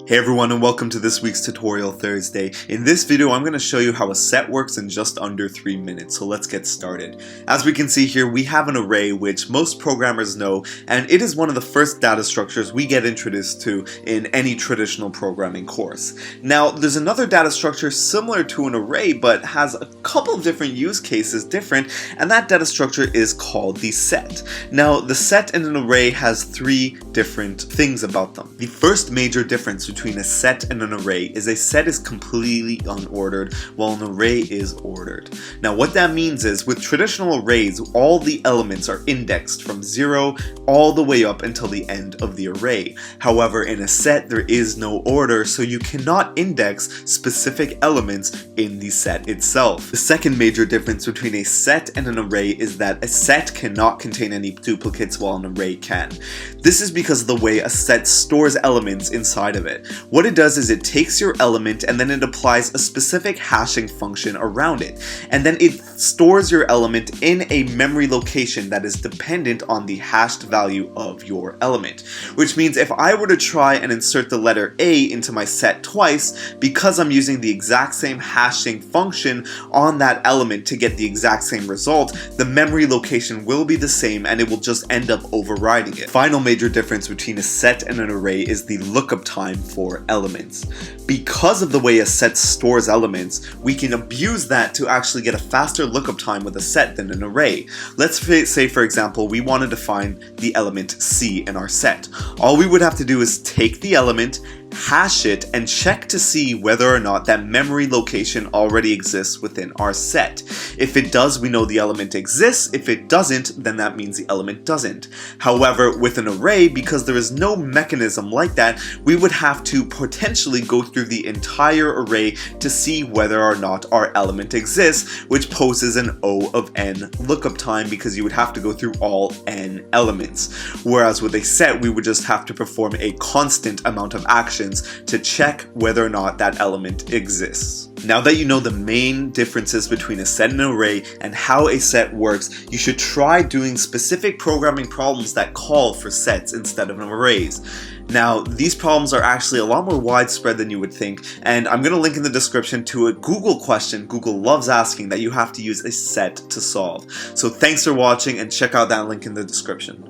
Hey everyone, and welcome to this week's Tutorial Thursday. In this video I'm going to show you how a set works in just under 3 minutes, so let's get started. As we can see here, we have an array which most programmers know, and it is one of the first data structures we get introduced to in any traditional programming course. Now there's another data structure similar to an array but has a couple of different use cases different, and that data structure is called the set. Now the set in an array has 3 different things about them. The first major difference between a set and an array is a set is completely unordered while an array is ordered. Now what that means is with traditional arrays, all the elements are indexed from 0 all the way up until the end of the array. However, in a set there is no order, so you cannot index specific elements in the set itself. The second major difference between a set and an array is that a set cannot contain any duplicates while an array can. This is because of the way a set stores elements inside of it. What it does is it takes your element and then it applies a specific hashing function around it, and then it stores your element in a memory location that is dependent on the hashed value of your element. Which means if I were to try and insert the letter A into my set twice, because I'm using the exact same hashing function on that element to get the exact same result, the memory location will be the same and it will just end up overriding it. Final major difference between a set and an array is the lookup time for elements. Because of the way a set stores elements, we can abuse that to actually get a faster lookup time with a set than an array. Let's say, for example, we wanted to find the element C in our set. All we would have to do is take the element, hash it, and check to see whether or not that memory location already exists within our set. If it does, we know the element exists. If it doesn't, then that means the element doesn't. However, with an array, because there is no mechanism like that, we would have to potentially go through the entire array to see whether or not our element exists, which poses an O of n lookup time because you would have to go through all n elements. Whereas with a set, we would just have to perform a constant amount of actions to check whether or not that element exists. Now that you know the main differences between a set and an array and how a set works, you should try doing specific programming problems that call for sets instead of arrays. Now, these problems are actually a lot more widespread than you would think, and I'm going to link in the description to a Google question Google loves asking that you have to use a set to solve. So thanks for watching, and check out that link in the description.